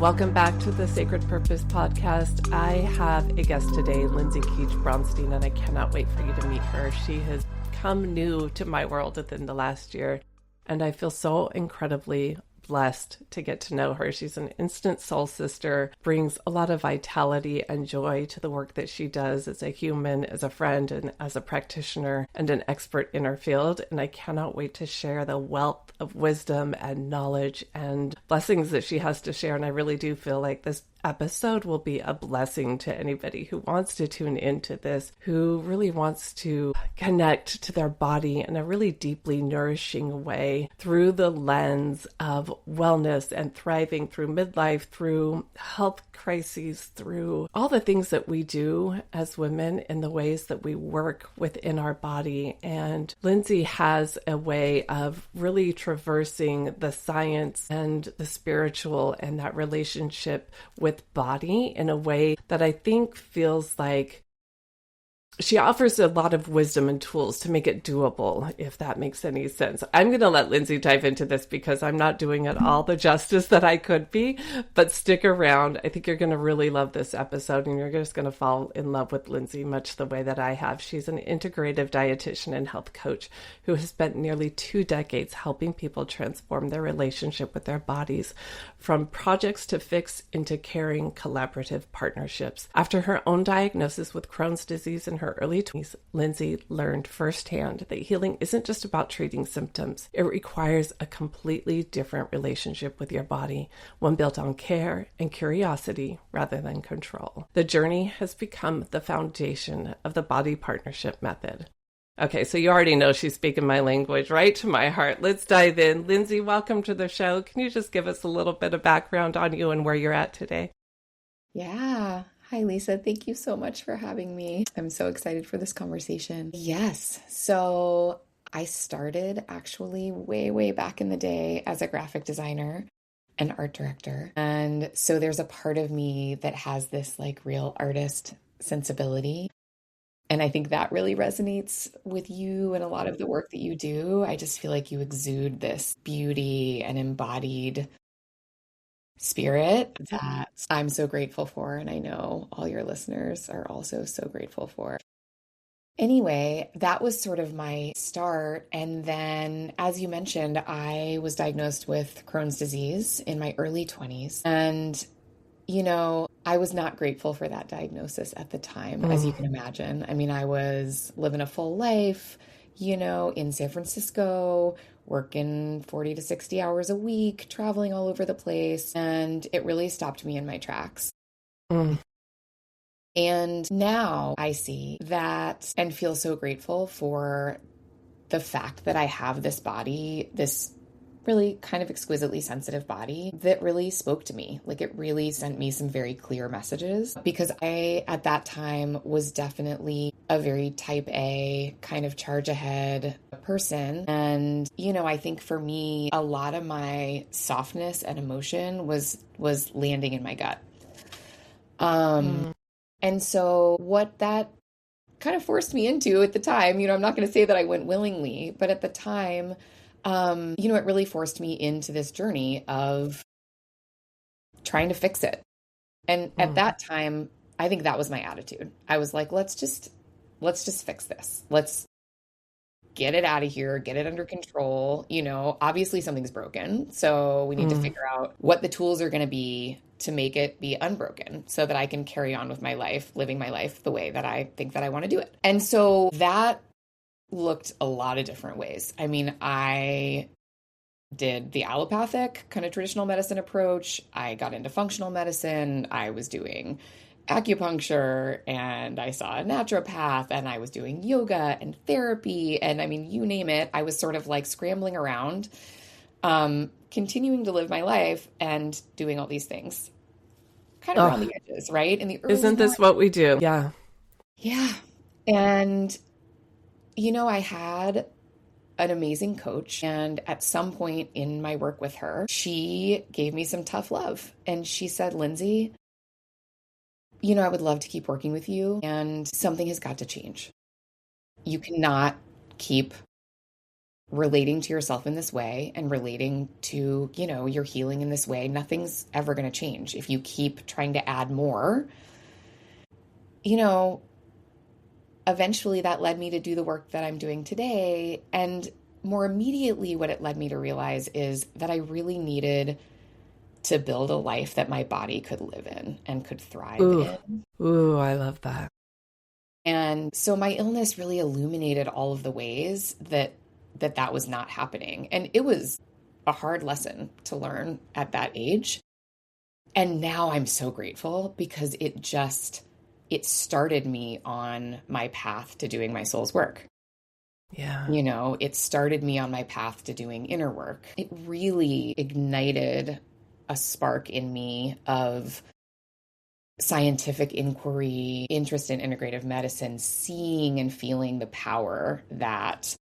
Welcome back to the Sacred Purpose podcast. I have a guest today, Lindsay Keach Bronstein, and I cannot wait for you to meet her. She has come new to my world within the last year, and I feel so incredibly blessed to get to know her. She's an instant soul sister, brings a lot of vitality and joy to the work that she does as a human, as a friend, and as a practitioner and an expert in her field. And I cannot wait to share the wealth of wisdom and knowledge and blessings that she has to share. And I really do feel like this episode will be a blessing to anybody who wants to tune into this, who really wants to connect to their body in a really deeply nourishing way through the lens of wellness and thriving through midlife, through health crises, through all the things that we do as women in the ways that we work within our body. And Lindsay has a way of really traversing the science and the spiritual and that relationship with body in a way that I think feels like she offers a lot of wisdom and tools to make it doable, if that makes any sense. I'm going to let Lindsay dive into this because I'm not doing it all the justice that I could be, but stick around. I think you're going to really love this episode and you're just going to fall in love with Lindsay much the way that I have. She's an integrative dietitian and health coach who has spent nearly 2 decades helping people transform their relationship with their bodies from projects to fix into caring, collaborative partnerships. After her own diagnosis with Crohn's disease in her early 20s, Lindsay learned firsthand that healing isn't just about treating symptoms. It requires a completely different relationship with your body, one built on care and curiosity rather than control. The journey has become the foundation of the body partnership method. Okay, so you already know she's speaking my language right to my heart. Let's dive in. Lindsay, welcome to the show. Can you just give us a little bit of background on you and where you're at today? Yeah. Hi, Lisa. Thank you so much for having me. I'm so excited for this conversation. Yes. So I started actually way back in the day as a graphic designer and art director. And so there's a part of me that has this like real artist sensibility. And I think that really resonates with you and a lot of the work that you do. I just feel like you exude this beauty and embodied spirit that I'm so grateful for. And I know all your listeners are also so grateful for. Anyway, that was sort of my start. And then, as you mentioned, I was diagnosed with Crohn's disease in my early 20s. And I was not grateful for that diagnosis at the time, as you can imagine. I mean, I was living a full life, in San Francisco, working 40 to 60 hours a week, traveling all over the place. And it really stopped me in my tracks. And now I see that and feel so grateful for the fact that I have this body, this really kind of exquisitely sensitive body that really spoke to me. Like it really sent me some very clear messages because I, at that time, was definitely a very type A kind of charge ahead person. And, I think for me, a lot of my softness and emotion was landing in my gut. And so what that kind of forced me into at the time, I'm not going to say that I went willingly, but at the time, it really forced me into this journey of trying to fix it. And at that time, I think that was my attitude. I was like, let's just fix this. Let's get it out of here, get it under control. Obviously something's broken. So we need to figure out what the tools are going to be to make it be unbroken so that I can carry on with my life, living my life the way that I think that I want to do it. And so that looked a lot of different ways. I mean, I did the allopathic kind of traditional medicine approach. I got into functional medicine. I was doing acupuncture and I saw a naturopath and I was doing yoga and therapy. And I mean, you name it, I was sort of like scrambling around, continuing to live my life and doing all these things kind of around the edges, right? In the early Isn't this what we do? Yeah. Yeah. And I had an amazing coach. And at some point in my work with her, she gave me some tough love. And she said, Lindsay, I would love to keep working with you. And something has got to change. You cannot keep relating to yourself in this way and relating to, your healing in this way, nothing's ever going to change. If you keep trying to add more, eventually that led me to do the work that I'm doing today. And more immediately, what it led me to realize is that I really needed to build a life that my body could live in and could thrive in. Ooh, I love that. And so my illness really illuminated all of the ways that was not happening. And it was a hard lesson to learn at that age. And now I'm so grateful because it started me on my path to doing my soul's work. Yeah. It started me on my path to doing inner work. It really ignited a spark in me of scientific inquiry, interest in integrative medicine, seeing and feeling the power that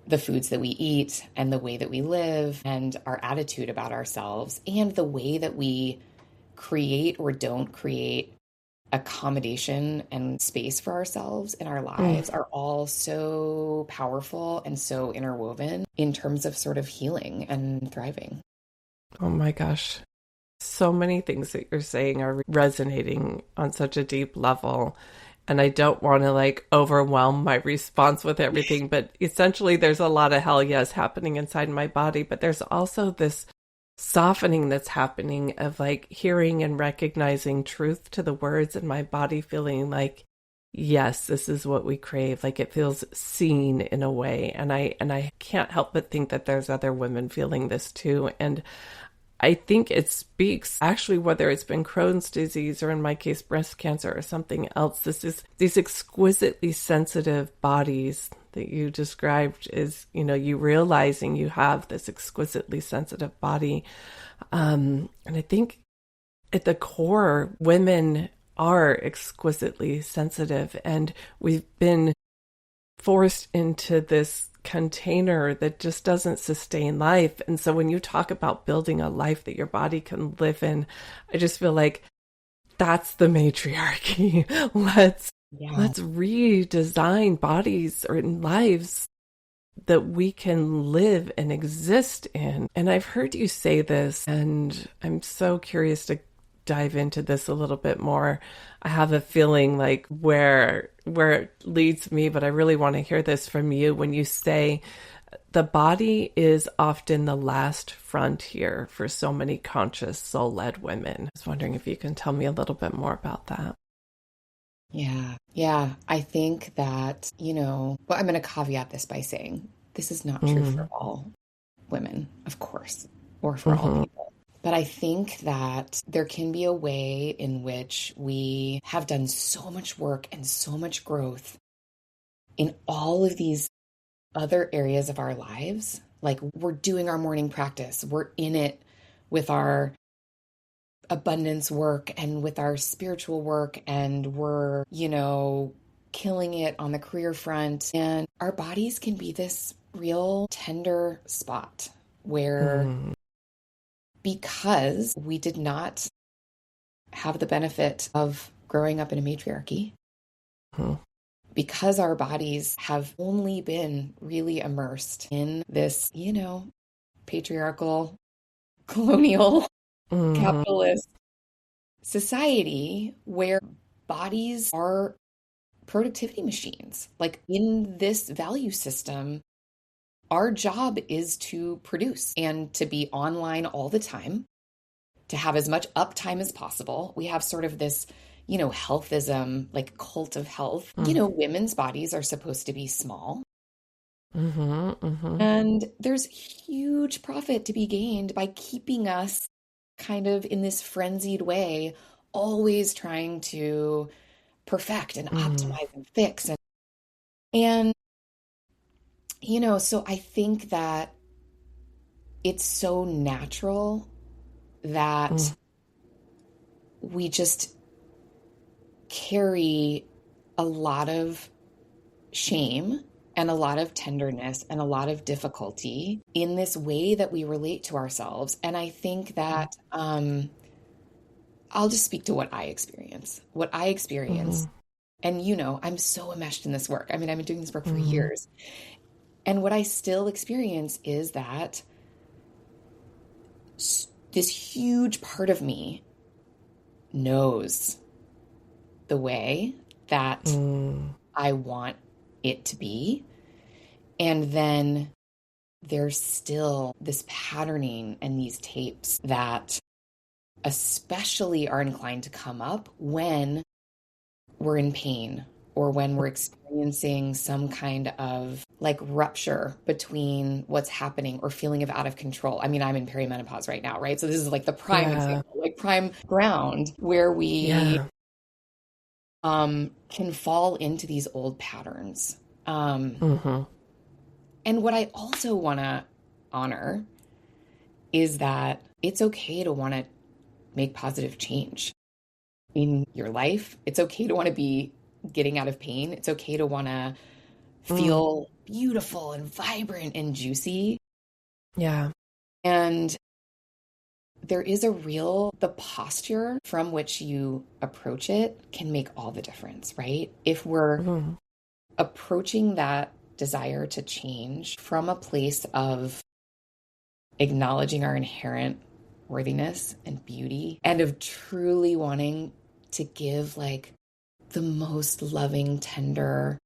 the foods that we eat and the way that we live and our attitude about ourselves and the way that we create or don't create accommodation and space for ourselves in our lives are all so powerful and so interwoven in terms of sort of healing and thriving. Oh my gosh. So many things that you're saying are resonating on such a deep level. And I don't want to overwhelm my response with everything, but essentially there's a lot of hell yes happening inside my body, but there's also this softening that's happening of hearing and recognizing truth to the words in my body, feeling like, yes, this is what we crave. It feels seen in a way. And I can't help but think that there's other women feeling this too. And I think it speaks, actually, whether it's been Crohn's disease or in my case, breast cancer or something else, these exquisitely sensitive bodies that you described is, you realizing you have this exquisitely sensitive body. And I think at the core, women are exquisitely sensitive, and we've been forced into this container that just doesn't sustain life. And so when you talk about building a life that your body can live in, I just feel like that's the matriarchy. Let's redesign bodies or lives that we can live and exist in. And I've heard you say this, and I'm so curious to dive into this a little bit more. I have a feeling where it leads me, but I really want to hear this from you when you say the body is often the last frontier for so many conscious soul-led women. I was wondering if you can tell me a little bit more about that. Yeah. I think that, I'm going to caveat this by saying this is not true for all women, of course, or for all people. But I think that there can be a way in which we have done so much work and so much growth in all of these other areas of our lives. We're doing our morning practice. We're in it with our abundance work and with our spiritual work. And we're, killing it on the career front. And our bodies can be this real tender spot where because we did not have the benefit of growing up in a matriarchy, because our bodies have only been really immersed in this, patriarchal, colonial, capitalist society where bodies are productivity machines. In this value system, our job is to produce and to be online all the time, to have as much uptime as possible. We have sort of this, healthism, cult of health. Women's bodies are supposed to be small. And there's huge profit to be gained by keeping us kind of in this frenzied way, always trying to perfect and optimize and fix. And so I think that it's so natural that we just carry a lot of shame and a lot of tenderness and a lot of difficulty in this way that we relate to ourselves. And I think that I'll just speak to what I experience. And I'm so enmeshed in this work. I mean, I've been doing this work for years. And what I still experience is that this huge part of me knows the way that I want it to be. And then there's still this patterning and these tapes that especially are inclined to come up when we're in pain or when we're experiencing some kind of like rupture between what's happening or feeling of out of control. I mean, I'm in perimenopause right now, right? So this is like the prime example, like prime ground where we can fall into these old patterns. And what I also want to honor is that it's okay to want to make positive change in your life. It's okay to want to be getting out of pain. It's okay to want to feel beautiful and vibrant and juicy. Yeah. And there is the posture from which you approach it can make all the difference, right? If we're approaching that desire to change from a place of acknowledging our inherent worthiness and beauty and of truly wanting to give like the most loving, tender,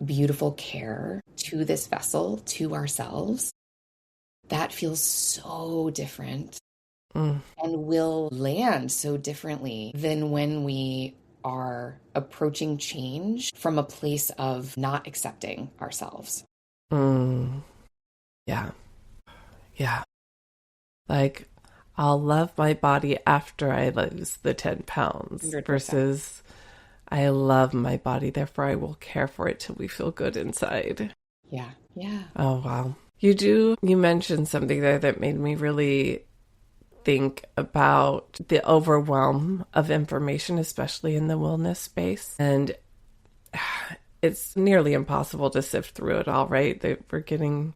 beautiful care to this vessel, to ourselves, that feels so different and will land so differently than when we are approaching change from a place of not accepting ourselves. Yeah. Yeah. Like, I'll love my body after I lose the 10 pounds 100%. Versus I love my body, therefore I will care for it till we feel good inside. Yeah. Yeah. Oh, wow. You mentioned something there that made me really think about the overwhelm of information, especially in the wellness space. And it's nearly impossible to sift through it all, right? That we're getting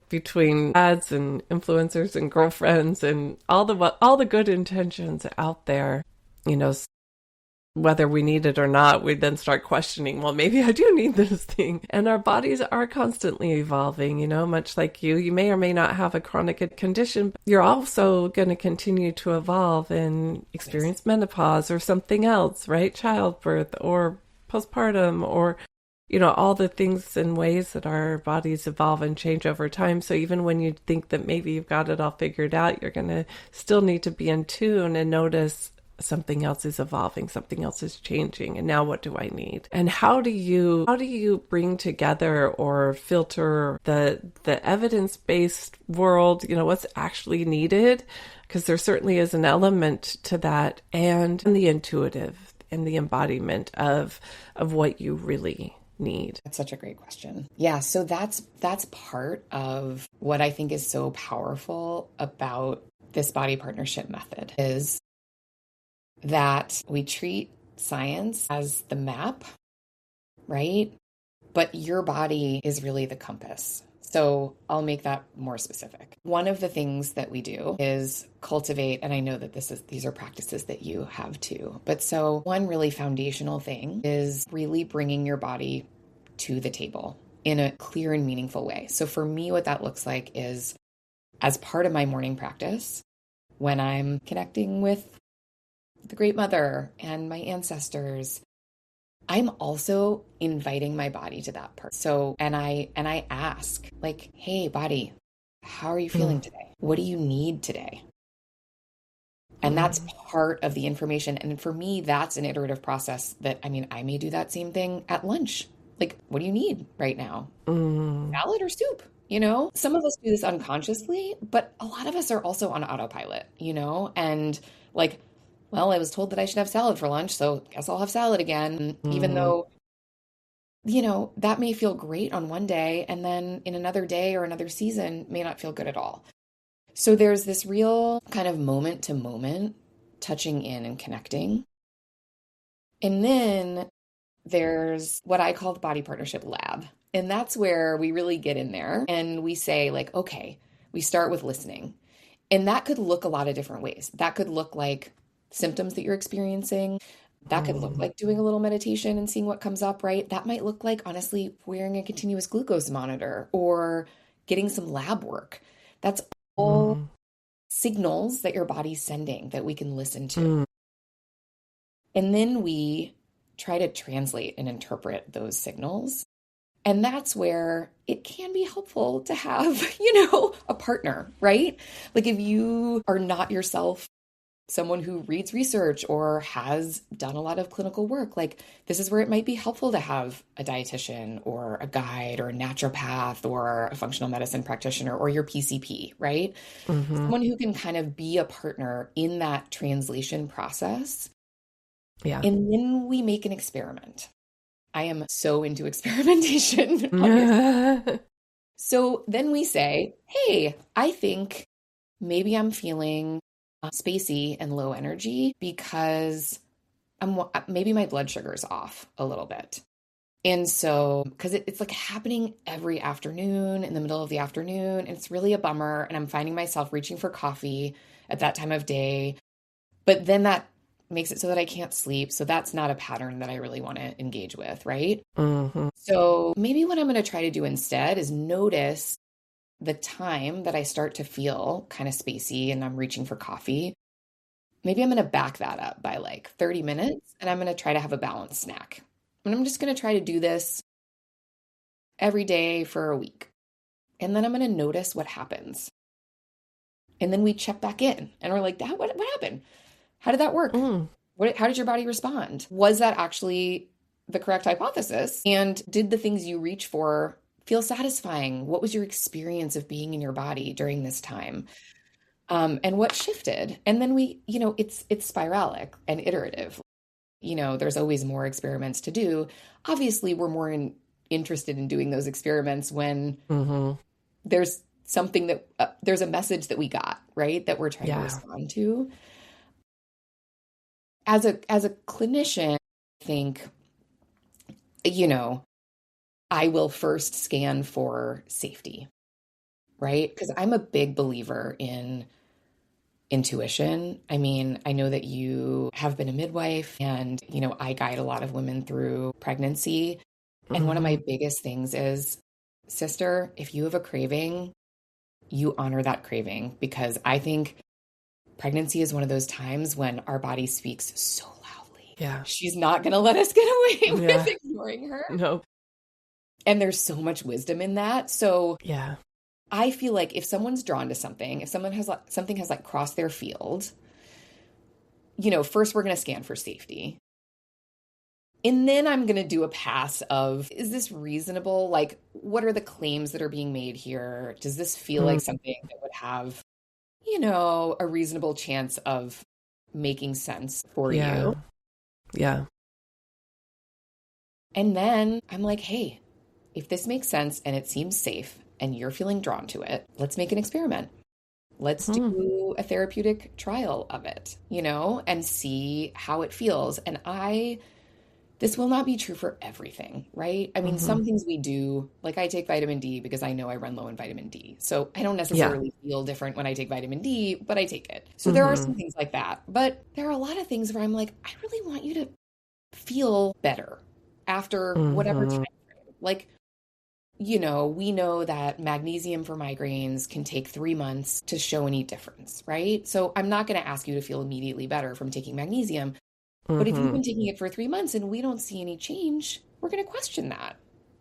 between ads and influencers and girlfriends and all the good intentions out there, you know, whether we need it or not, we then start questioning, well, maybe I do need this thing. And our bodies are constantly evolving, you know, much like you may or may not have a chronic condition, but you're also going to continue to evolve and experience menopause or something else, right? Childbirth or postpartum or, you know, all the things and ways that our bodies evolve and change over time. So even when you think that maybe you've got it all figured out, you're going to still need to be in tune and notice something else is evolving, something else is changing, and now what do I need? And how do you bring together or filter the evidence-based world, you know, what's actually needed? Because there certainly is an element to that, and the intuitive and the embodiment of what you really need. That's such a great question. Yeah, so that's part of what I think is so powerful about this body partnership method is that we treat science as the map, right? But your body is really the compass. So I'll make that more specific. One of the things that we do is cultivate, and I know that these are practices that you have too. But so one really foundational thing is really bringing your body to the table in a clear and meaningful way. So for me, what that looks like is as part of my morning practice, when I'm connecting with the Great Mother and my ancestors, I'm also inviting my body to that part. So, and I ask like, hey, body, how are you feeling today? What do you need today? And that's part of the information. And for me, that's an iterative process that, I mean, I may do that same thing at lunch. Like, what do you need right now? Salad or soup? You know, some of us do this unconsciously, but a lot of us are also on autopilot, you know, and like, well, I was told that I should have salad for lunch, so I guess I'll have salad again, even though, you know, that may feel great on one day and then in another day or another season may not feel good at all. So there's this real kind of moment to moment touching in and connecting. And then there's what I call the body partnership lab. And that's where we really get in there and we say like, okay, we start with listening. And that could look a lot of different ways. That could look like symptoms that you're experiencing. That could look like doing a little meditation and seeing what comes up, right? That might look like, honestly, wearing a continuous glucose monitor or getting some lab work. That's all signals that your body's sending that we can listen to. And then we try to translate and interpret those signals. And that's where it can be helpful to have, a partner, right? Like if you are not yourself someone who reads research or has done a lot of clinical work, like this is where it might be helpful to have a dietitian or a guide or a naturopath or a functional medicine practitioner or your PCP, right? Someone who can kind of be a partner in that translation process. Yeah. And then we make an experiment. I am so into experimentation. So then we say, hey, I think maybe I'm feeling spacey and low energy because maybe my blood sugar's off a little bit. And so, because it's like happening every afternoon in the middle of the afternoon, and it's really a bummer. And I'm finding myself reaching for coffee at that time of day. But then that makes it so that I can't sleep. So that's not a pattern that I really want to engage with, right? So maybe what I'm going to try to do instead is notice the time that I start to feel kind of spacey and I'm reaching for coffee. Maybe I'm going to back that up by like 30 minutes and I'm going to try to have a balanced snack. And I'm just going to try to do this every day for a week. And then I'm going to notice what happens. And then we check back in and we're like, what happened? How did that work? How did your body respond? Was that actually the correct hypothesis? And did the things you reach for feel satisfying? What was your experience of being in your body during this time? And what shifted? And then it's spiralic and iterative. There's always more experiments to do. Obviously, we're more interested in doing those experiments when there's something that there's a message that we got, right? That we're trying to respond to. As a clinician, I think, I will first scan for safety, right? Because I'm a big believer in intuition. I mean, I know that you have been a midwife and, I guide a lot of women through pregnancy. And one of my biggest things is, sister, if you have a craving, you honor that craving, because I think pregnancy is one of those times when our body speaks so loudly. Yeah. She's not going to let us get away with ignoring her. No. And there's so much wisdom in that. So yeah, I feel like if someone's drawn to something, if something has crossed their field, first we're going to scan for safety. And then I'm going to do a pass of, is this reasonable? Like, what are the claims that are being made here? Does this feel like something that would have, a reasonable chance of making sense for you? Yeah. And then I'm like, hey, if this makes sense and it seems safe and you're feeling drawn to it, let's make an experiment. Let's do a therapeutic trial of it, and see how it feels. And this will not be true for everything, right? I mean, some things we do, like I take vitamin D because I know I run low in vitamin D. So I don't necessarily feel different when I take vitamin D, but I take it. So there are some things like that. But there are a lot of things where I'm like, I really want you to feel better after whatever time frame. Like, we know that magnesium for migraines can take 3 months to show any difference, right? So I'm not going to ask you to feel immediately better from taking magnesium. But if you've been taking it for 3 months and we don't see any change, we're going to question that.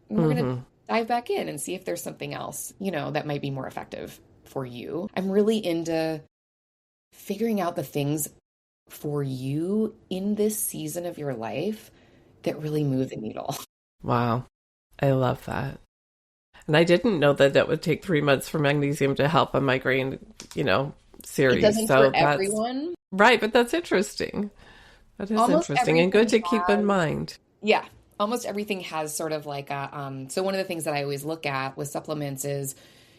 And we're going to dive back in and see if there's something else, that might be more effective for you. I'm really into figuring out the things for you in this season of your life that really move the needle. Wow. I love that. And I didn't know that it would take 3 months for magnesium to help a migraine, series. It doesn't for everyone. Right, but that's interesting. That is interesting and good to keep in mind. Yeah. Almost everything has sort of like so one of the things that I always look at with supplements is,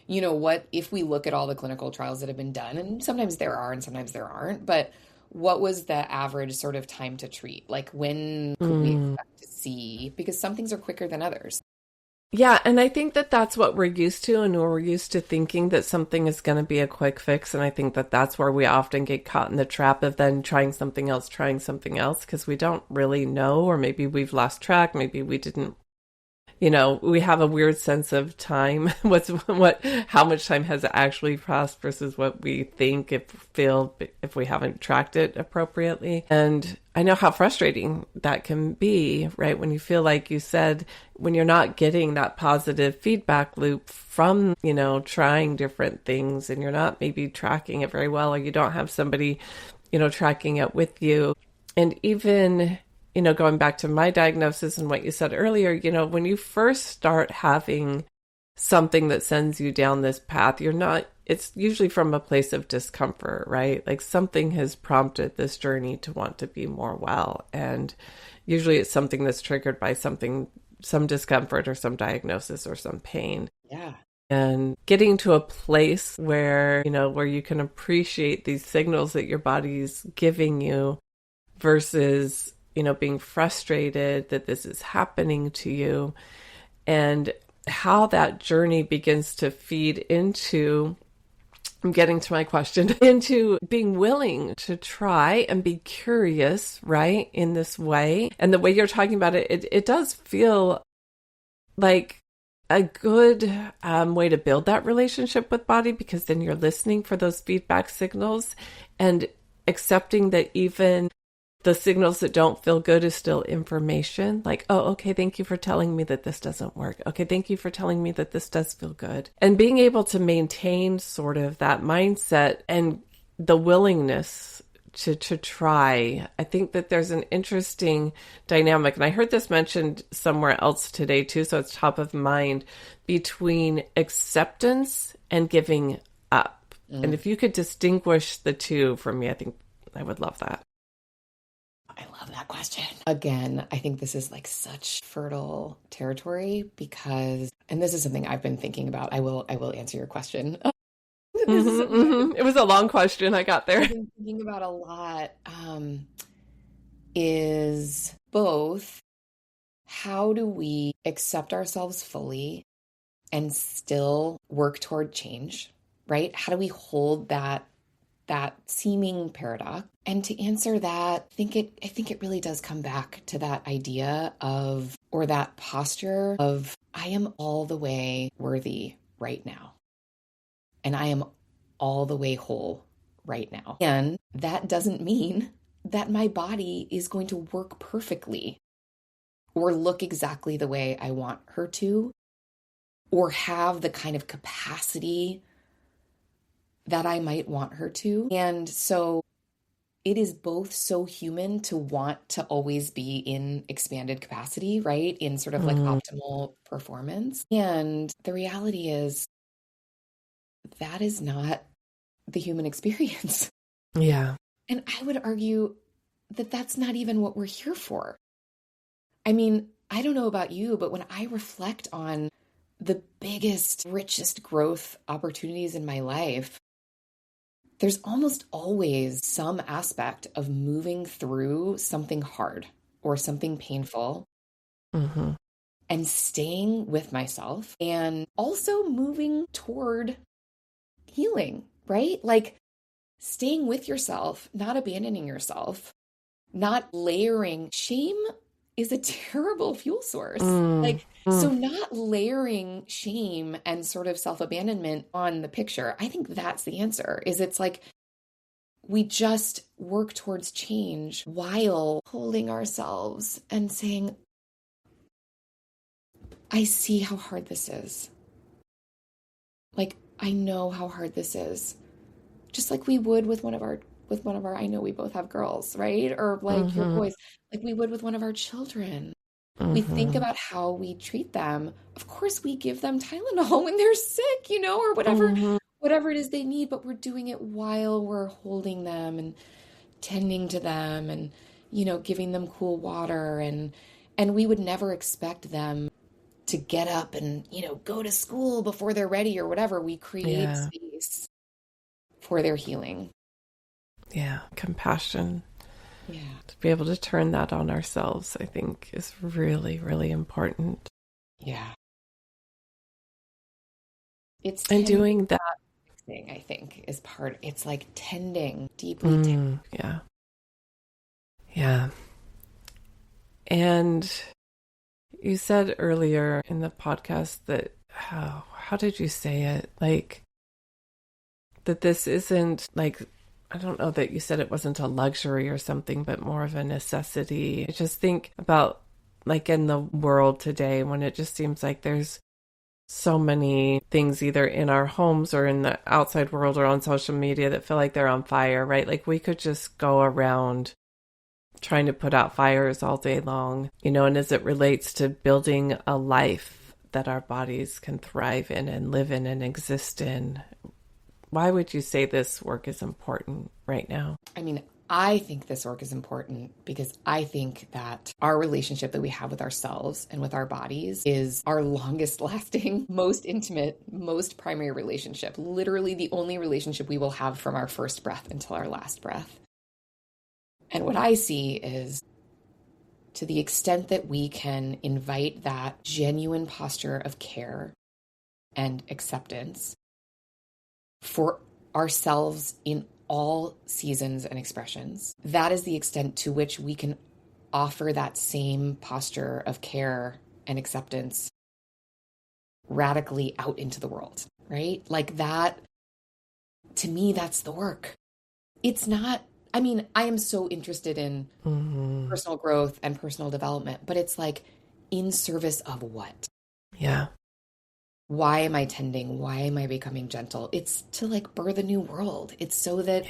what if we look at all the clinical trials that have been done, and sometimes there are and sometimes there aren't, but what was the average sort of time to treat? Like when could we expect to see, because some things are quicker than others. Yeah, and I think that that's what we're used to, and we're used to thinking that something is going to be a quick fix, and I think that that's where we often get caught in the trap of then trying something else, because we don't really know, or maybe we've lost track, maybe we didn't, we have a weird sense of time. How much time has actually passed versus what we think if we haven't tracked it appropriately. And I know how frustrating that can be, right? When you feel like you said, when you're not getting that positive feedback loop from, trying different things, and you're not maybe tracking it very well, or you don't have somebody, tracking it with you. And even, going back to my diagnosis and what you said earlier, when you first start having something that sends you down this path, it's usually from a place of discomfort, right? Like something has prompted this journey to want to be more well. And usually it's something that's triggered by some discomfort or some diagnosis or some pain. Yeah. And getting to a place where you can appreciate these signals that your body's giving you versus being frustrated that this is happening to you, and how that journey begins to feed into, I'm getting to my question, into being willing to try and be curious, right, in this way. And the way you're talking about it, it does feel like a good way to build that relationship with body, because then you're listening for those feedback signals and accepting that even the signals that don't feel good is still information. Like, oh, okay, thank you for telling me that this doesn't work. Okay, thank you for telling me that this does feel good. And being able to maintain sort of that mindset and the willingness to try. I think that there's an interesting dynamic, and I heard this mentioned somewhere else today too, so it's top of mind, between acceptance and giving up. And if you could distinguish the two for me, I think I would love that. I love that question. Again, I think this is like such fertile territory because, and this is something I've been thinking about. I will answer your question. It was a long question. I got there. I've been thinking about a lot. Is both, how do we accept ourselves fully and still work toward change, right? How do we hold that seeming paradox? And to answer that, I think it really does come back to that idea of, or that posture of, I am all the way worthy right now. And I am all the way whole right now. And that doesn't mean that my body is going to work perfectly or look exactly the way I want her to, or have the kind of capacity that I might want her to. And so it is both so human to want to always be in expanded capacity, right? In sort of like optimal performance. And the reality is that is not the human experience. Yeah. And I would argue that that's not even what we're here for. I mean, I don't know about you, but when I reflect on the biggest, richest growth opportunities in my life, there's almost always some aspect of moving through something hard or something painful and staying with myself and also moving toward healing, right? Like staying with yourself, not abandoning yourself, not layering. Shame is a terrible fuel source. So not layering shame and sort of self-abandonment on the picture, I think that's the answer. It's like we just work towards change while holding ourselves and saying, I see how hard this is. Like, I know how hard this is. Just like we would with one of our, I know we both have girls, right? Or like your boys, like we would with one of our children. We think about how we treat them. Of course, we give them Tylenol when they're sick, or whatever it is they need, but we're doing it while we're holding them and tending to them and, giving them cool water. And we would never expect them to get up and, go to school before they're ready or whatever. We create space for their healing. Yeah. Compassion. Yeah. To be able to turn that on ourselves, I think, is really, really important. Yeah. It's And tending doing that. thing, I think, is part. It's like tending, deeply tending. Yeah. Yeah. And you said earlier in the podcast that, how did you say it? Like, that this isn't like, I don't know that you said it wasn't a luxury or something, but more of a necessity. I just think about like in the world today when it just seems like there's so many things either in our homes or in the outside world or on social media that feel like they're on fire, right? Like we could just go around trying to put out fires all day long, and as it relates to building a life that our bodies can thrive in and live in and exist in, why would you say this work is important right now? I mean, I think this work is important because I think that our relationship that we have with ourselves and with our bodies is our longest lasting, most intimate, most primary relationship. Literally the only relationship we will have from our first breath until our last breath. And what I see is, to the extent that we can invite that genuine posture of care and acceptance for ourselves in all seasons and expressions, that is the extent to which we can offer that same posture of care and acceptance radically out into the world, right? Like that, to me, that's the work. It's not, I mean, I am so interested in personal growth and personal development, but it's like, in service of what? Yeah. Why am I tending? Why am I becoming gentle? It's to like birth a new world. It's so that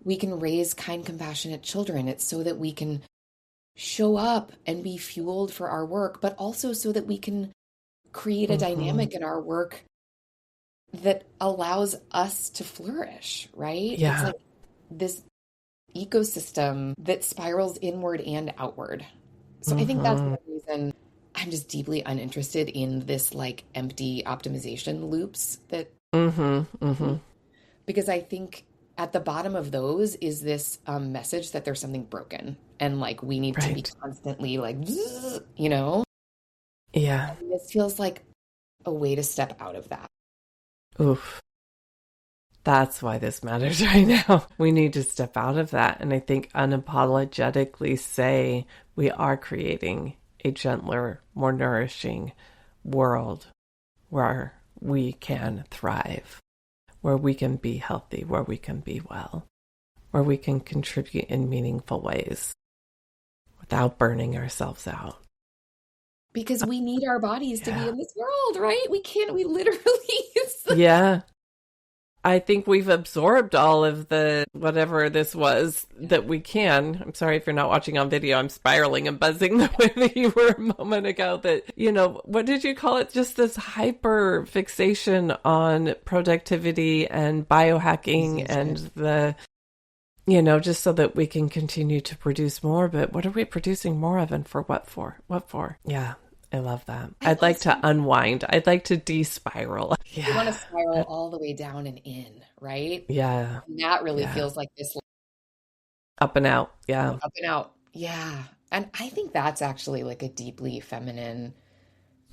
we can raise kind, compassionate children. It's so that we can show up and be fueled for our work, but also so that we can create a dynamic in our work that allows us to flourish, right? Yeah. It's like this ecosystem that spirals inward and outward. So I think that's one reason I'm just deeply uninterested in this like empty optimization loops that, because I think at the bottom of those is this message that there's something broken and like we need to be constantly like, Yeah. And this feels like a way to step out of that. Oof. That's why this matters right now. We need to step out of that. And I think unapologetically say we are creating a gentler, more nourishing world where we can thrive, where we can be healthy, where we can be well, where we can contribute in meaningful ways without burning ourselves out. Because we need our bodies to be in this world, right? We literally. Yeah. I think we've absorbed all of the whatever this was that we can. I'm sorry if you're not watching on video. I'm spiraling and buzzing the way that you were a moment ago. That, what did you call it? Just this hyper fixation on productivity and biohacking and the, just so that we can continue to produce more. But what are we producing more of and for what for? What for? Yeah. I love that. I'd like to unwind. I'd like to de-spiral. Yeah. You want to spiral all the way down and in, right? Yeah. And that really feels like this. Up and out. Yeah. Up and out. Yeah. And I think that's actually like a deeply feminine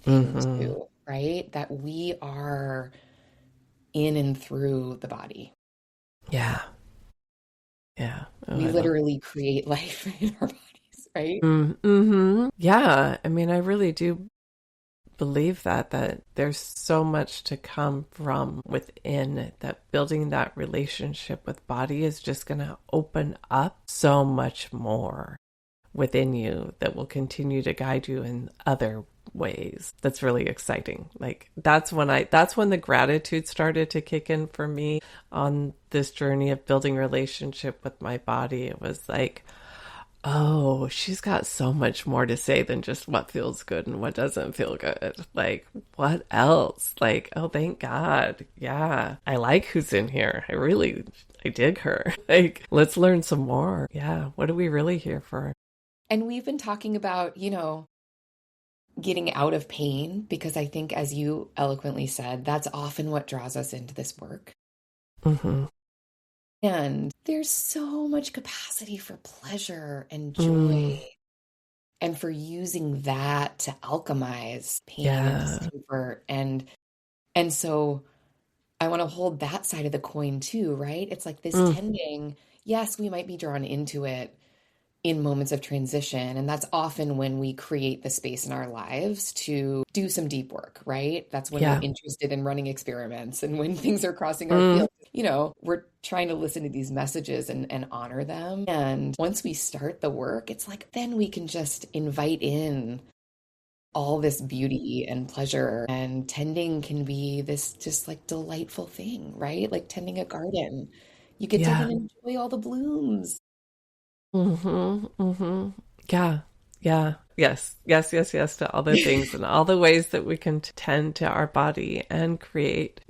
thing too, right? That we are in and through the body. Yeah. Yeah. Oh, we literally create life in our body. Right? Yeah. I mean, I really do believe that there's so much to come from within, that building that relationship with body is just going to open up so much more within you that will continue to guide you in other ways. That's really exciting. Like that's when the gratitude started to kick in for me on this journey of building relationship with my body. It was like, oh, she's got so much more to say than just what feels good and what doesn't feel good. Like, what else? Like, oh, thank God. Yeah. I like who's in here. I dig her. Like, let's learn some more. Yeah. What are we really here for? And we've been talking about, getting out of pain, because I think, as you eloquently said, that's often what draws us into this work. And there's so much capacity for pleasure and joy and for using that to alchemize pain and discomfort. And so I want to hold that side of the coin too, right? It's like this Mm, tending. Yes, we might be drawn into it in moments of transition. And that's often when we create the space in our lives to do some deep work, right? That's when we're yeah. interested in running experiments and when things are crossing our Mm, field. We're trying to listen to these messages and honor them. And once we start the work, it's like then we can just invite in all this beauty and pleasure. And tending can be this just like delightful thing, right? Like tending a garden. You get to yeah. then enjoy all the blooms. Mm-hmm. Mm-hmm. Yeah. Yeah. Yes. Yes. Yes. Yes. To all the things and all the ways that we can tend to our body and create,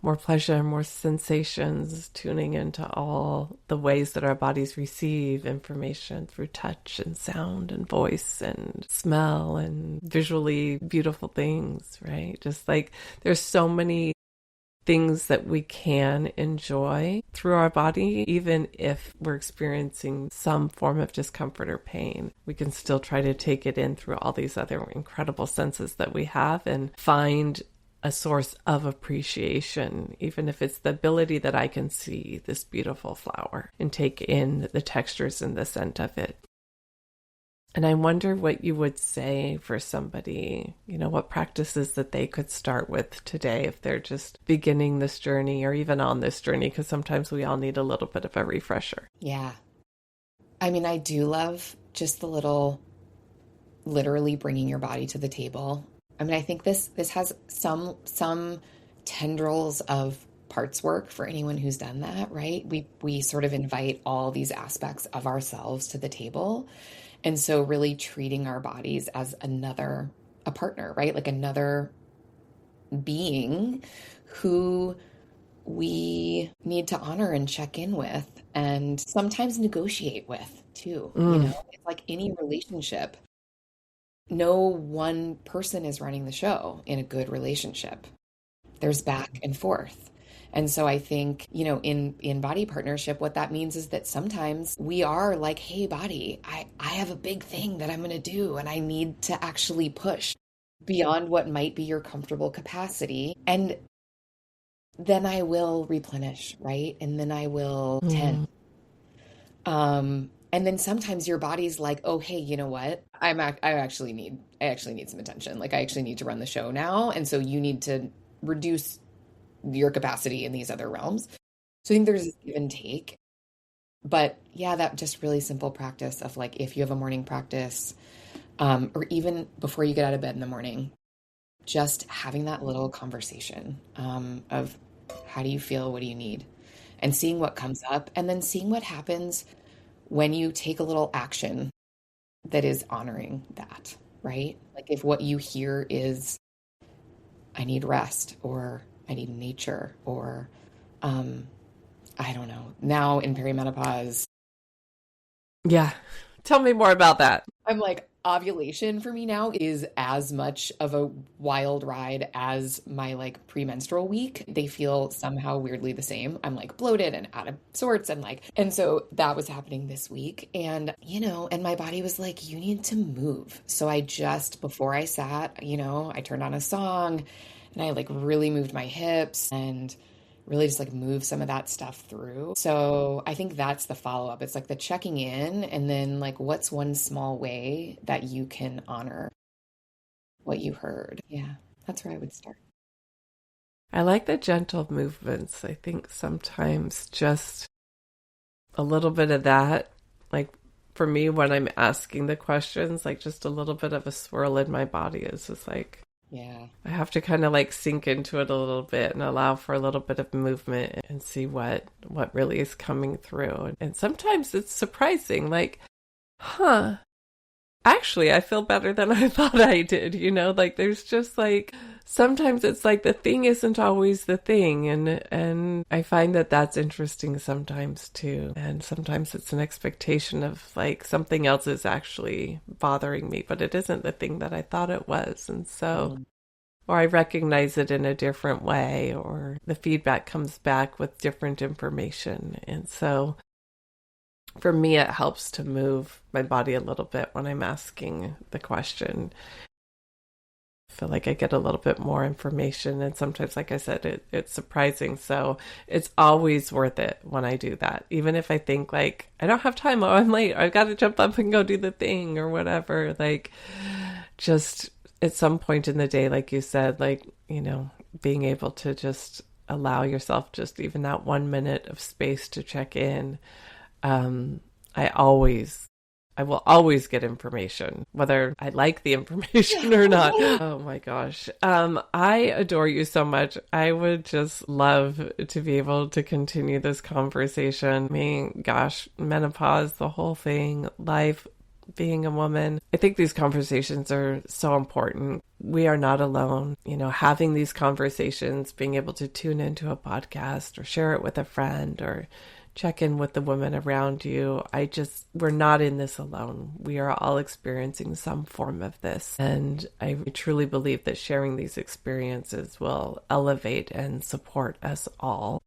more pleasure, more sensations, tuning into all the ways that our bodies receive information through touch and sound and voice and smell and visually beautiful things, right? Just like there's so many things that we can enjoy through our body, even if we're experiencing some form of discomfort or pain. We can still try to take it in through all these other incredible senses that we have and find a source of appreciation, even if it's the ability that I can see this beautiful flower and take in the textures and the scent of it. And I wonder what you would say for somebody, what practices that they could start with today if they're just beginning this journey or even on this journey, because sometimes we all need a little bit of a refresher. Yeah. I mean, I do love just the little, literally bringing your body to the table. I mean, I think this has some tendrils of parts work for anyone who's done that, right? We sort of invite all these aspects of ourselves to the table. And so really treating our bodies as a partner, right? Like another being who we need to honor and check in with and sometimes negotiate with too. Mm, It's like any relationship. No one person is running the show in a good relationship. There's back and forth. And so I think, in body partnership, what that means is that sometimes we are like, hey, body, I have a big thing that I'm going to do, and I need to actually push beyond what might be your comfortable capacity. And then I will replenish, right? And then I will tend. mm, And then sometimes your body's like, oh, hey, you know what? I actually need some attention. Like I actually need to run the show now. And so you need to reduce your capacity in these other realms. So I think there's this give and take. But yeah, that just really simple practice of like if you have a morning practice, or even before you get out of bed in the morning, just having that little conversation of how do you feel, what do you need, and seeing what comes up, and then seeing what happens when you take a little action that is honoring that, right? Like if what you hear is, I need rest, or I need nature, or I don't know. Now in perimenopause, yeah. Tell me more about that. I'm like, ovulation for me now is as much of a wild ride as my like premenstrual week. They feel somehow weirdly the same. I'm like bloated and out of sorts and so that was happening this week. And, and my body was like, you need to move. So I just, before I sat, I turned on a song and I like really moved my hips and really just like move some of that stuff through. So I think that's the follow-up. It's like the checking in and then like what's one small way that you can honor what you heard. Yeah, that's where I would start. I like the gentle movements. I think sometimes just a little bit of that, like for me, when I'm asking the questions, like just a little bit of a swirl in my body is just like, Yeah. I have to kind of like sink into it a little bit and allow for a little bit of movement and see what really is coming through. And sometimes it's surprising, like, actually, I feel better than I thought I did, like there's just like, sometimes it's like the thing isn't always the thing. And I find that that's interesting sometimes too. And sometimes it's an expectation of like something else is actually bothering me, but it isn't the thing that I thought it was. And so, or I recognize it in a different way, or the feedback comes back with different information. And so for me, it helps to move my body a little bit when I'm asking the question. feel like I get a little bit more information. And sometimes, like I said, it's surprising. So it's always worth it when I do that. Even if I think like, I don't have time, or I'm late, or I've got to jump up and go do the thing or whatever. Like, just at some point in the day, like you said, like, you know, being able to just allow yourself just even that 1 minute of space to check in. I will always get information, whether I like the information or not. Oh my gosh. I adore you so much. I would just love to be able to continue this conversation. I mean, gosh, menopause, the whole thing, life, being a woman. I think these conversations are so important. We are not alone. You know, having these conversations, being able to tune into a podcast or share it with a friend or check in with the women around you. We're not in this alone. We are all experiencing some form of this. And I truly believe that sharing these experiences will elevate and support us all.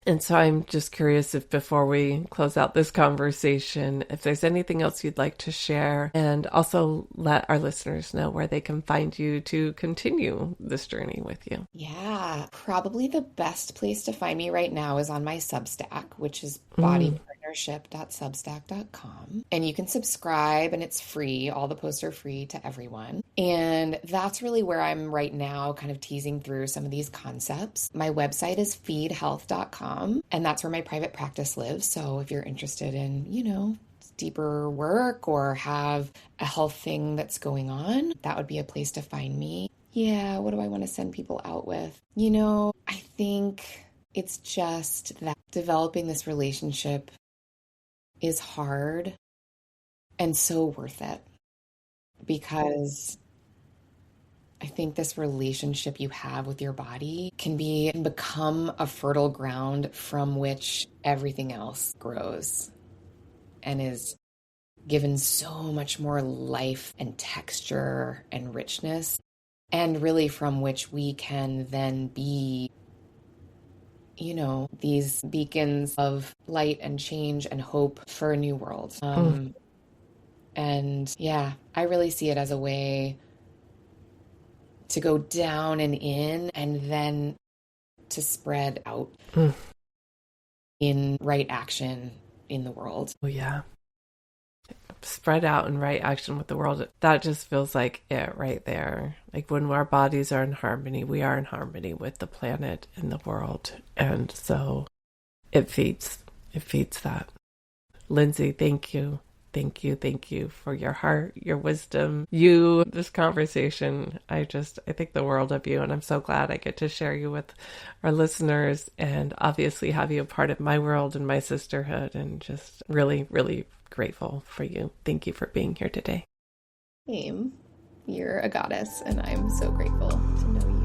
And so I'm just curious if before we close out this conversation, if there's anything else you'd like to share, and also let our listeners know where they can find you to continue this journey with you. Yeah, probably the best place to find me right now is on my Substack, which is bodypartnership.substack.com. And you can subscribe and it's free. All the posts are free to everyone. And that's really where I'm right now kind of teasing through some of these concepts. My website is feedhealth.com. And that's where my private practice lives. So if you're interested in, you know, deeper work or have a health thing that's going on, that would be a place to find me. Yeah, what do I want to send people out with? You know, I think it's just that developing this relationship is hard and so worth it, because I think this relationship you have with your body can become a fertile ground from which everything else grows and is given so much more life and texture and richness, and really from which we can then be, you know, these beacons of light and change and hope for a new world. And yeah, I really see it as a way to go down and in, and then to spread out in right action in the world. Oh, yeah. Spread out in right action with the world. That just feels like it right there. Like when our bodies are in harmony, we are in harmony with the planet and the world. And so it feeds that. Lindsay, thank you. Thank you for your heart, your wisdom, this conversation. I think the world of you, and I'm so glad I get to share you with our listeners and obviously have you a part of my world and my sisterhood, and just really, really grateful for you. Thank you for being here today. Same. You're a goddess, and I'm so grateful to know you.